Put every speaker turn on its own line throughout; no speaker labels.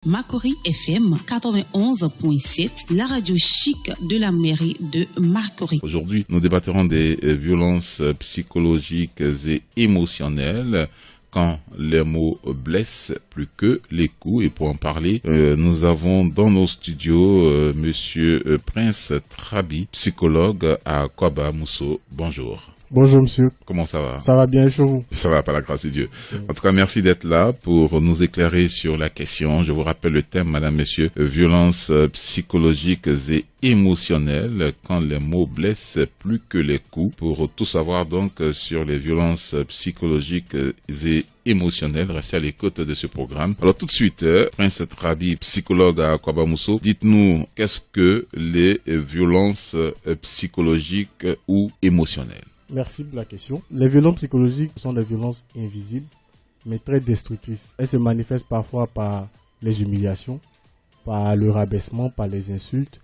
Makori FM 91.7, la radio chic de la mairie de Makori.
Aujourd'hui, nous débattrons des violences psychologiques et émotionnelles quand les mots blessent plus que les coups. Et pour en parler, nous avons dans nos studios Monsieur Prince Trabi, psychologue à Kwaba Mousso. Bonjour.
Bonjour monsieur.
Comment ça va?
Ça va bien chez vous?
Ça va, par la grâce de Dieu. En tout cas, merci d'être là pour nous éclairer sur la question. Je vous rappelle le thème, madame, monsieur, violences psychologiques et émotionnelles quand les mots blessent plus que les coups. Pour tout savoir donc sur les violences psychologiques et émotionnelles, restez à l'écoute de ce programme. Alors tout de suite, Prince Trabi, psychologue à Kwaba Mousso, dites-nous qu'est-ce que les violences psychologiques ou émotionnelles?
Merci pour la question. Les violences psychologiques sont des violences invisibles, mais très destructrices. Elles se manifestent parfois par les humiliations, par le rabaissement, par les insultes.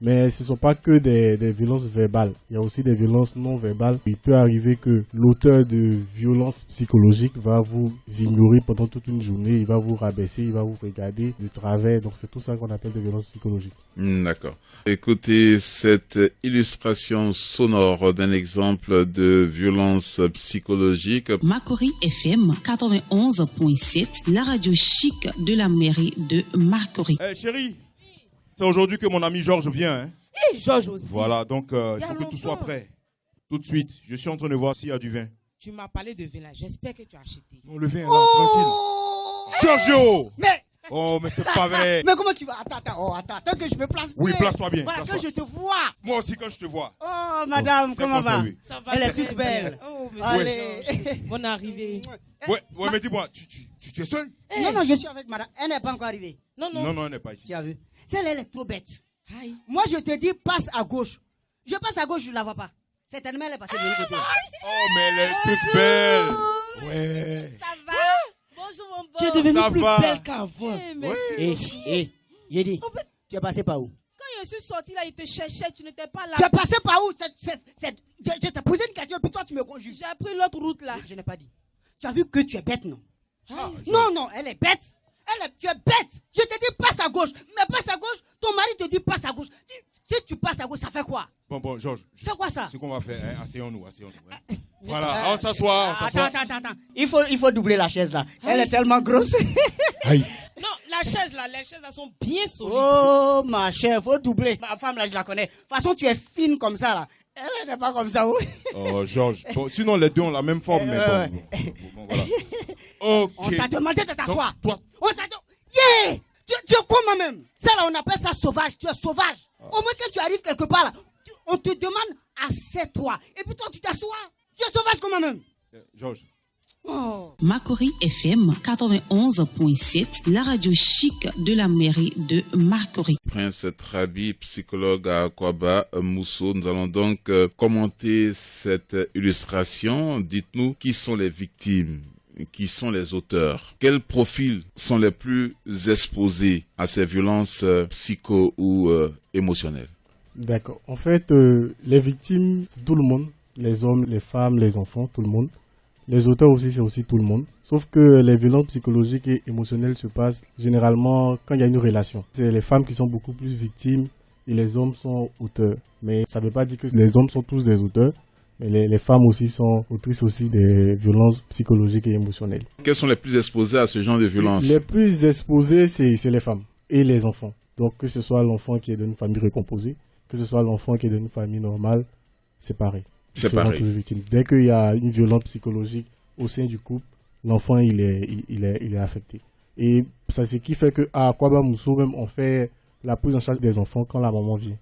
Mais ce ne sont pas que des violences verbales. Il y a aussi des violences non verbales. Il peut arriver que l'auteur de violences psychologiques va vous ignorer pendant toute une journée. Il va vous rabaisser, il va vous regarder de travers. Donc c'est tout ça qu'on appelle des violences psychologiques.
D'accord. Écoutez cette illustration sonore d'un exemple de violence psychologique.
Makori FM 91.7, la radio chic de la mairie de Makori.
Hey, chérie, c'est aujourd'hui que mon ami Georges vient. Hein?
Et Georges aussi.
Voilà, donc il faut que tout soit prêt. Tout de suite, je suis en train de voir s'il y a du vin.
Tu m'as parlé de vin là, j'espère que tu as acheté.
Non, le vin est là, tranquille. Giorgio!
Mais...
Oh, mais c'est pas vrai.
Mais comment tu vas? Attends que je me place.
Oui, place-toi bien.
Voilà,
place-toi.
que je te vois.
Moi aussi, quand je te vois.
Oh, madame, comment va?
Ça va.
Elle est toute belle.
Oh, monsieur
Allez.
Georges. Bonne arrivée.
Ouais, mais dis-moi, tu es seul?
Non, je suis avec madame. Elle n'est pas encore arrivée.
Non, elle n'est pas ici.
Tu as vu? Celle, elle est trop bête.
Aïe.
Moi, je te dis, passe à gauche. Je passe à gauche, je ne la vois pas. Certainement, elle est passée de l'autre côté.
Oh, mais elle est toute belle. Ouais.
Ça va? Bonjour mon beau.
Tu es devenue
Ça
plus
va.
belle qu'avant.
Merci.
Yedi, tu es passé par où?
Quand je suis sortie là, il te cherchait, tu n'étais pas là.
Tu es passé par où? Je t'ai posé une question, puis toi, tu me conjuges.
J'ai pris l'autre route là.
Je n'ai pas dit. Tu as vu que tu es bête, non?
Aïe.
Non, elle est bête. Tu es bête. Je te dis passe à gauche. Mais passe à gauche, ton mari te dit passe à gauche. Si tu passes à gauche, ça fait quoi?
Bon, Georges.
C'est quoi ça?
Ce qu'on va faire, hein, asseyons-nous. Hein. Voilà, on s'assoit.
Attends. Il faut doubler la chaise là. Elle est tellement grosse.
Aïe.
Non, les chaises là sont bien solides.
Oh, ma chère, faut doubler. Ma femme là, je la connais. De toute façon, tu es fine comme ça là. Elle n'est pas comme ça, oui.
Oh, Georges. Bon, sinon, les deux ont la même forme. Mais bon, voilà. Ok.
On t'a demandé de t'asseoir.
Donc, toi.
On t'a dit. Yeah! Tu es comment même? Ça là, on appelle ça sauvage. Tu es sauvage. Au moins quand tu arrives quelque part là, on te demande assieds-toi. Et puis toi, tu t'assois. Tu es sauvage comment même?
Georges.
Oh.
Makori FM 91.7, la radio chic de la mairie de Makori.
Prince Trabi, psychologue à Kwaba Mousso. Nous allons donc commenter cette illustration. Dites-nous qui sont les victimes, qui sont les auteurs, quels profils sont les plus exposés à ces violences psycho ou émotionnelles.
D'accord. En fait, les victimes, c'est tout le monde. Les hommes, les femmes, les enfants, tout le monde. Les auteurs aussi, c'est aussi tout le monde. Sauf que les violences psychologiques et émotionnelles se passent généralement quand il y a une relation. C'est les femmes qui sont beaucoup plus victimes et les hommes sont auteurs. Mais ça ne veut pas dire que les hommes sont tous des auteurs. Mais les femmes aussi sont autrices aussi des violences psychologiques et émotionnelles.
Quels sont les plus exposés à ce genre de violences?
Les plus exposés, c'est les femmes et les enfants. Donc que ce soit l'enfant qui est d'une famille recomposée, que ce soit l'enfant qui est d'une famille normale, c'est pareil.
C'est pareil.
Toujours victime. Dès qu'il y a une violence psychologique au sein du couple, l'enfant il est affecté. Et ça c'est ce qui fait qu'à Kwaba Mousso même on fait la prise en charge des enfants quand la maman vient.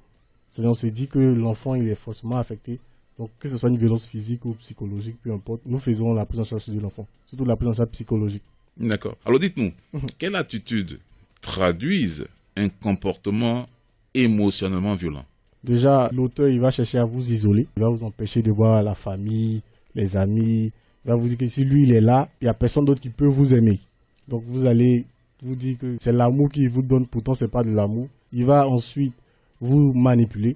C'est-à-dire on se dit que l'enfant il est forcément affecté. Donc que ce soit une violence physique ou psychologique, peu importe, nous faisons la prise en charge de l'enfant, surtout la prise en charge psychologique.
D'accord. Alors dites-nous, quelle attitude traduisent un comportement émotionnellement violent?
Déjà, l'auteur, il va chercher à vous isoler. Il va vous empêcher de voir la famille, les amis. Il va vous dire que si lui, il est là, il n'y a personne d'autre qui peut vous aimer. Donc, vous allez vous dire que c'est l'amour qu'il vous donne, pourtant, ce n'est pas de l'amour. Il va ensuite vous manipuler,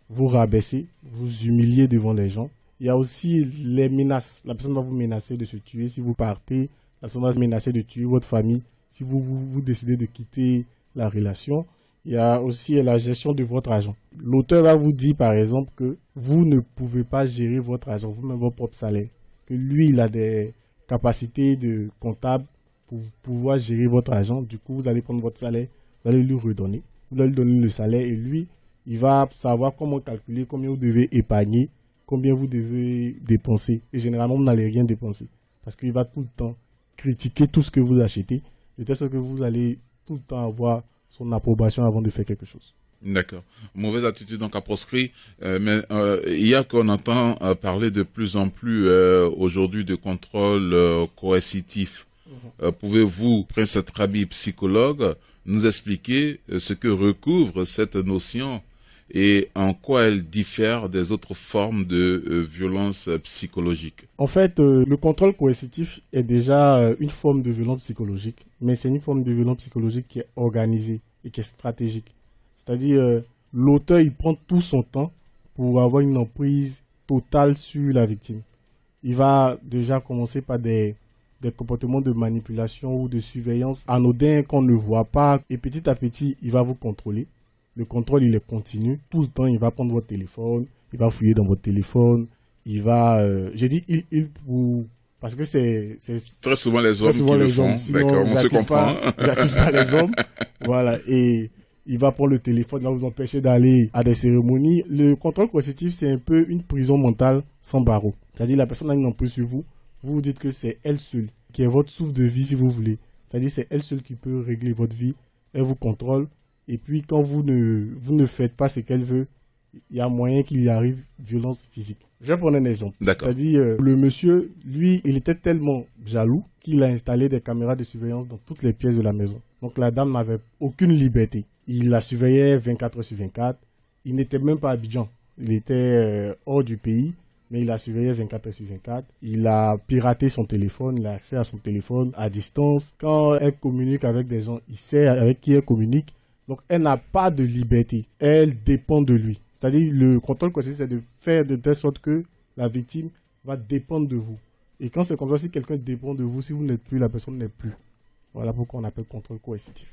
vous rabaisser, vous humilier devant les gens. Il y a aussi les menaces. La personne va vous menacer de se tuer si vous partez. La personne va se menacer de tuer votre famille si vous décidez de quitter la relation. Il y a aussi la gestion de votre argent. L'auteur va vous dire, par exemple, que vous ne pouvez pas gérer votre argent, vous-même votre propre salaire. Que lui, il a des capacités de comptable pour pouvoir gérer votre argent. Du coup, vous allez prendre votre salaire, vous allez lui redonner. Vous allez lui donner le salaire et lui, il va savoir comment calculer, combien vous devez épargner, combien vous devez dépenser. Et généralement, vous n'allez rien dépenser. Parce qu'il va tout le temps critiquer tout ce que vous achetez. De telle sorte que vous allez tout le temps avoir son approbation avant de faire quelque chose.
D'accord. Mauvaise attitude donc à proscrit. Mais il y a qu'on entend parler de plus en plus aujourd'hui de contrôle coercitif. Pouvez-vous, Prince Trabi, psychologue, nous expliquer ce que recouvre cette notion et en quoi elle diffère des autres formes de violence psychologique?
En fait, le contrôle coercitif est déjà une forme de violence psychologique, mais c'est une forme de violence psychologique qui est organisée et qui est stratégique. C'est-à-dire, l'auteur, il prend tout son temps pour avoir une emprise totale sur la victime. Il va déjà commencer par des comportements de manipulation ou de surveillance anodins qu'on ne voit pas, et petit à petit, il va vous contrôler. Le contrôle, il est continu. Tout le temps, il va prendre votre téléphone, il va fouiller dans votre téléphone, il va... j'ai dit parce que c'est
très souvent les hommes qui le font. D'accord, on se comprend.
J'accuse pas les hommes. Voilà, et il va prendre le téléphone, il va vous empêcher d'aller à des cérémonies. Le contrôle coercitif, c'est un peu une prison mentale sans barreaux. C'est-à-dire, la personne a une emprise sur vous, vous vous dites que c'est elle seule qui est votre souffle de vie, si vous voulez. C'est-à-dire, c'est elle seule qui peut régler votre vie. Elle vous contrôle. Et puis, quand vous ne faites pas ce qu'elle veut, il y a moyen qu'il y arrive violence physique. Je vais prendre un exemple. C'est-à-dire, le monsieur, lui, il était tellement jaloux qu'il a installé des caméras de surveillance dans toutes les pièces de la maison. Donc, la dame n'avait aucune liberté. Il la surveillait 24 heures sur 24. Il n'était même pas à Abidjan. Il était hors du pays, mais il la surveillait 24 heures sur 24. Il a piraté son téléphone, il a accès à son téléphone à distance. Quand elle communique avec des gens, il sait avec qui elle communique. Donc, elle n'a pas de liberté. Elle dépend de lui. C'est-à-dire, le contrôle coercitif, c'est de faire de telle sorte que la victime va dépendre de vous. Et quand c'est comme ça, si quelqu'un dépend de vous, si vous n'êtes plus, la personne n'est plus. Voilà pourquoi on appelle contrôle coercitif.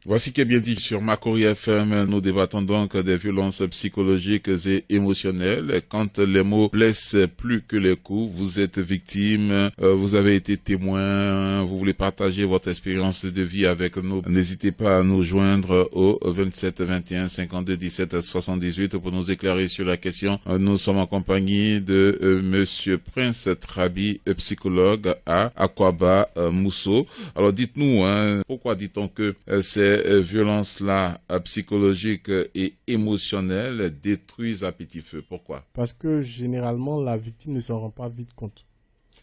Voici qui est bien dit sur Makori FM. Nous débattons donc des violences psychologiques et émotionnelles. Quand les mots blessent plus que les coups, vous êtes victime, vous avez été témoin, vous voulez partager votre expérience de vie avec nous. N'hésitez pas à nous joindre au 27 21 52 17 78 pour nous éclairer sur la question. Nous sommes en compagnie de Monsieur Prince Trabi, psychologue à Akwaba Mousso. Alors dites-nous, pourquoi dit-on que ces violences-là psychologiques et émotionnelles détruisent à petit feu? Pourquoi?
Parce que généralement, la victime ne s'en rend pas vite compte.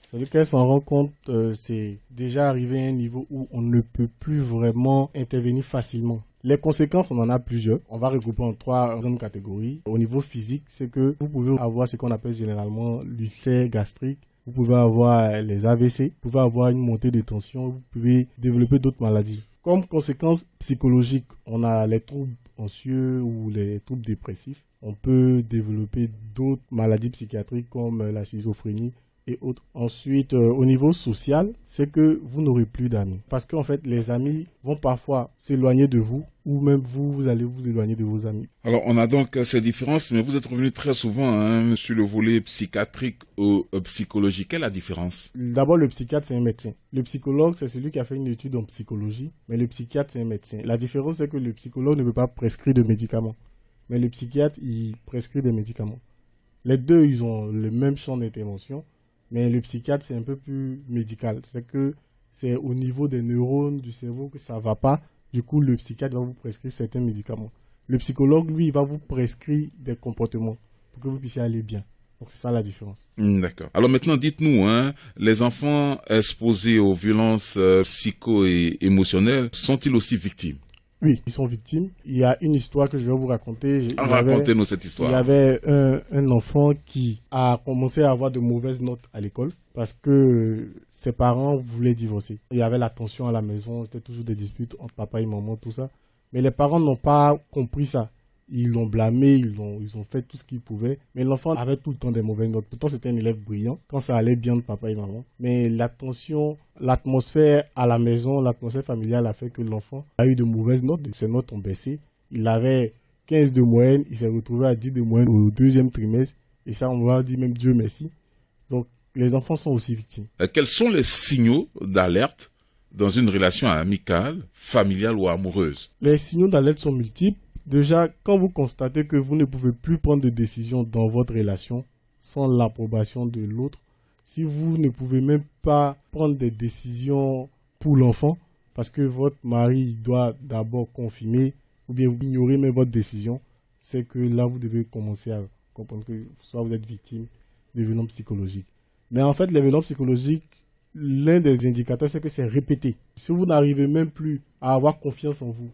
C'est-à-dire qu'elle s'en rend compte, c'est déjà arrivé à un niveau où on ne peut plus vraiment intervenir facilement. Les conséquences, on en a plusieurs. On va regrouper en trois grandes catégories. Au niveau physique, c'est que vous pouvez avoir ce qu'on appelle généralement l'ulcère gastrique. Vous pouvez avoir les AVC. Vous pouvez avoir une montée de tension. Vous pouvez développer d'autres maladies. Comme conséquence psychologique, on a les troubles anxieux ou les troubles dépressifs. On peut développer d'autres maladies psychiatriques comme la schizophrénie et autres. Ensuite, au niveau social, c'est que vous n'aurez plus d'amis. Parce qu'en fait, les amis vont parfois s'éloigner de vous ou même vous allez vous éloigner de vos amis.
Alors, on a donc ces différences, mais vous êtes revenu très souvent sur le volet psychiatrique ou psychologique. Quelle est la différence?
D'abord, le psychiatre, c'est un médecin. Le psychologue, c'est celui qui a fait une étude en psychologie, mais le psychiatre, c'est un médecin. La différence, c'est que le psychologue ne peut pas prescrire de médicaments, mais le psychiatre, il prescrit des médicaments. Les deux, ils ont le même champ d'intervention, mais le psychiatre, c'est un peu plus médical. C'est que c'est au niveau des neurones du cerveau que ça ne va pas. Du coup, le psychiatre va vous prescrire certains médicaments. Le psychologue, lui, il va vous prescrire des comportements pour que vous puissiez aller bien. Donc, c'est ça la différence.
D'accord. Alors maintenant, dites-nous, les enfants exposés aux violences psycho et émotionnelles sont-ils aussi victimes?
Oui, ils sont victimes. Il y a une histoire que je vais vous raconter.
Racontez-nous cette histoire.
Il y avait un enfant qui a commencé à avoir de mauvaises notes à l'école parce que ses parents voulaient divorcer. Il y avait la tension à la maison, c'était toujours des disputes entre papa et maman, tout ça. Mais les parents n'ont pas compris ça. Ils l'ont blâmé, ils ont fait tout ce qu'ils pouvaient. Mais l'enfant avait tout le temps des mauvaises notes. Pourtant, c'était un élève brillant quand ça allait bien de papa et maman. Mais l'attention, l'atmosphère à la maison, l'atmosphère familiale a fait que l'enfant a eu de mauvaises notes. Ses notes ont baissé. Il avait 15 de moyenne, il s'est retrouvé à 10 de moyenne au 2e trimestre. Et ça, on va dire même Dieu merci. Donc, les enfants sont aussi victimes.
Quels sont les signaux d'alerte dans une relation amicale, familiale ou amoureuse?
Les signaux d'alerte sont multiples. Déjà, quand vous constatez que vous ne pouvez plus prendre de décision dans votre relation sans l'approbation de l'autre, si vous ne pouvez même pas prendre des décisions pour l'enfant, parce que votre mari doit d'abord confirmer ou bien ignorer même votre décision, c'est que là, vous devez commencer à comprendre que soit vous êtes victime de violences psychologiques. Mais en fait, les violences psychologiques, l'un des indicateurs, c'est que c'est répété. Si vous n'arrivez même plus à avoir confiance en vous,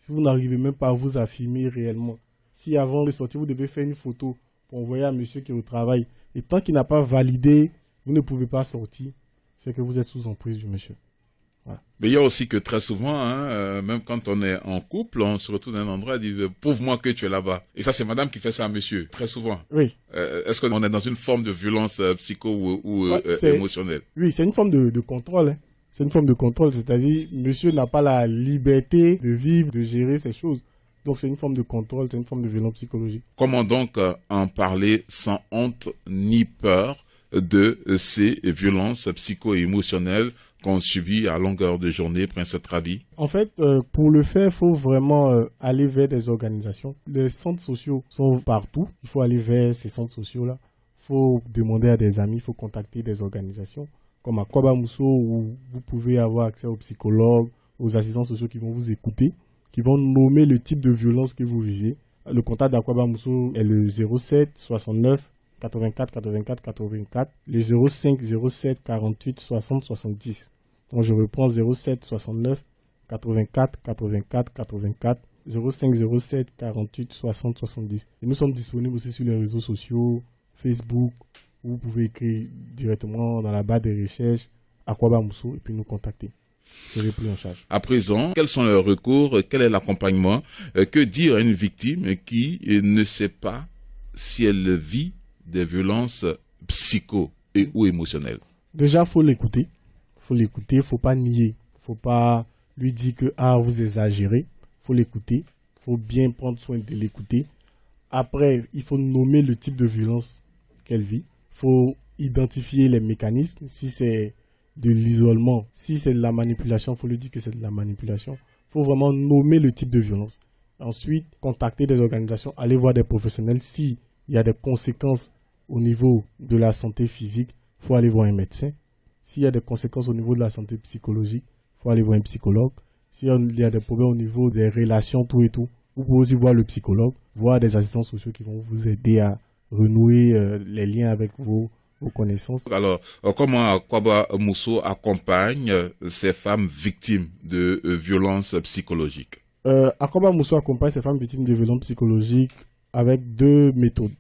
si vous n'arrivez même pas à vous affirmer réellement, si avant de sortir, vous devez faire une photo pour envoyer à monsieur qui est au travail, et tant qu'il n'a pas validé, vous ne pouvez pas sortir, c'est que vous êtes sous emprise du monsieur. Voilà.
Mais il y a aussi que très souvent, même quand on est en couple, on se retrouve dans un endroit et dit « prouve-moi que tu es là-bas ». Et ça, c'est madame qui fait ça à monsieur, très souvent.
Oui.
Est-ce qu'on est dans une forme de violence psycho ou émotionnelle?
Oui, c'est une forme de contrôle. Hein. C'est une forme de contrôle, c'est-à-dire monsieur n'a pas la liberté de vivre, de gérer ces choses. Donc c'est une forme de contrôle, c'est une forme de violence psychologique.
Comment donc en parler sans honte ni peur de ces violences psycho-émotionnelles qu'on subit à longueur de journée, Prince Trabi?
En fait, pour le faire, il faut vraiment aller vers des organisations. Les centres sociaux sont partout. Il faut aller vers ces centres sociaux-là. Il faut demander à des amis, il faut contacter des organisations comme Akwaba Mousso, où vous pouvez avoir accès aux psychologues, aux assistants sociaux qui vont vous écouter, qui vont nommer le type de violence que vous vivez. Le contact d'Akwaba Mousso est le 07 69 84 84 84, le 05 07 48 60 70. Donc je reprends 07 69 84 84 84, 05 07 48 60 70. Et nous sommes disponibles aussi sur les réseaux sociaux, Facebook, où vous pouvez écrire directement dans la barre des recherches Akwaba Mousso et puis nous contacter. Vous serez pris en charge. À
présent, quels sont les recours, quel est l'accompagnement? Que dire à une victime qui ne sait pas si elle vit des violences psycho ou émotionnelles?
Déjà, il faut l'écouter. Il ne faut pas nier. Il ne faut pas lui dire que vous exagérez. Il faut l'écouter. Il faut bien prendre soin de l'écouter. Après, il faut nommer le type de violence qu'elle vit. Il faut identifier les mécanismes. Si c'est de l'isolement, si c'est de la manipulation, il faut lui dire que c'est de la manipulation. Il faut vraiment nommer le type de violence. Ensuite, contacter des organisations, aller voir des professionnels. S'il y a des conséquences au niveau de la santé physique, il faut aller voir un médecin. S'il y a des conséquences au niveau de la santé psychologique, il faut aller voir un psychologue. S'il y a des problèmes au niveau des relations, tout et tout, vous pouvez aussi voir le psychologue, voir des assistants sociaux qui vont vous aider à renouer les liens avec vos connaissances.
Alors, comment Akwaba Mousso accompagne ces femmes victimes de violences psychologiques?
Akwaba Mousso accompagne ces femmes victimes de violences psychologiques avec 2 méthodes.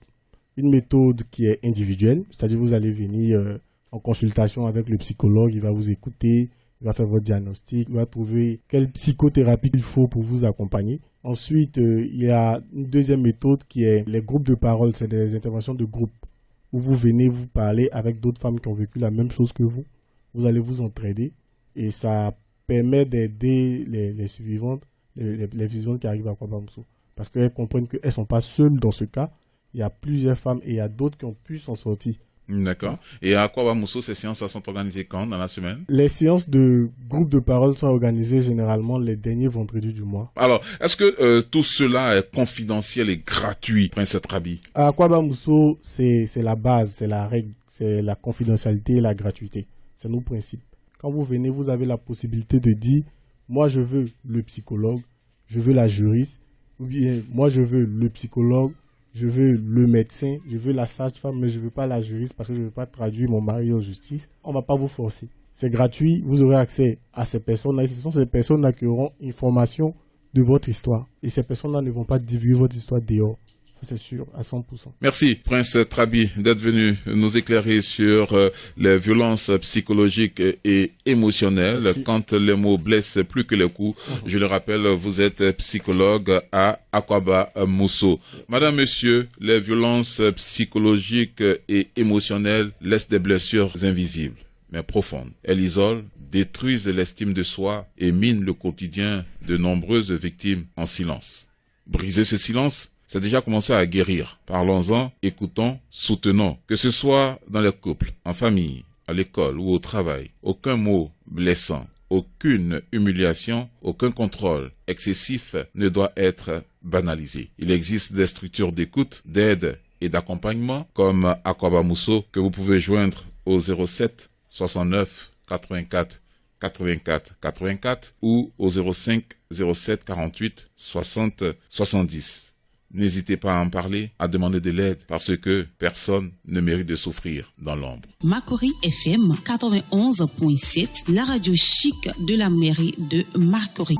Une méthode qui est individuelle, c'est-à-dire vous allez venir en consultation avec le psychologue, il va vous écouter, il va faire votre diagnostic, il va trouver quelle psychothérapie il faut pour vous accompagner. Ensuite, il y a une deuxième méthode qui est les groupes de parole, c'est des interventions de groupe où vous venez vous parler avec d'autres femmes qui ont vécu la même chose que vous. Vous allez vous entraider et ça permet d'aider les suivantes, les vivantes qui arrivent à Akwaba Mousso. Parce qu'elles comprennent qu'elles ne sont pas seules dans ce cas. Il y a plusieurs femmes et il y a d'autres qui ont pu s'en sortir.
D'accord. Et à Akwaba Mousso, ces séances sont organisées quand dans la semaine?
Les séances de groupe de parole sont organisées généralement les derniers vendredis du mois.
Alors, est-ce que tout cela est confidentiel et gratuit, Prince Trabi?
À Akwaba Mousso, c'est la base, c'est la règle, c'est la confidentialité et la gratuité. C'est nos principes. Quand vous venez, vous avez la possibilité de dire « Moi, je veux le psychologue, je veux la juriste » ou bien « Moi, je veux le psychologue, je veux le médecin, je veux la sage-femme, mais je ne veux pas la juriste parce que je ne veux pas traduire mon mari en justice. » On ne va pas vous forcer. C'est gratuit, vous aurez accès à ces personnes-là. Et ce sont ces personnes-là qui auront information de votre histoire. Et ces personnes-là ne vont pas divulguer votre histoire dehors. c'est sûr, à 100%.
Merci, Prince Trabi, d'être venu nous éclairer sur les violences psychologiques et émotionnelles.
Merci.
Quand les mots blessent plus que les coups. Je le rappelle, vous êtes psychologue à Akwaba Mousso. Madame, monsieur, les violences psychologiques et émotionnelles laissent des blessures invisibles, mais profondes. Elles isolent, détruisent l'estime de soi et minent le quotidien de nombreuses victimes en silence. Briser ce silence, c'est déjà commencer à guérir. Parlons-en, écoutons, soutenons. Que ce soit dans les couples, en famille, à l'école ou au travail, aucun mot blessant, aucune humiliation, aucun contrôle excessif ne doit être banalisé. Il existe des structures d'écoute, d'aide et d'accompagnement comme Akwaba Mousso que vous pouvez joindre au 07 69 84 84 84 ou au 05 07 48 60 70. N'hésitez pas à en parler, à demander de l'aide, parce que personne ne mérite de souffrir dans l'ombre.
Makori FM 91.7, la radio chic de la mairie de Makori.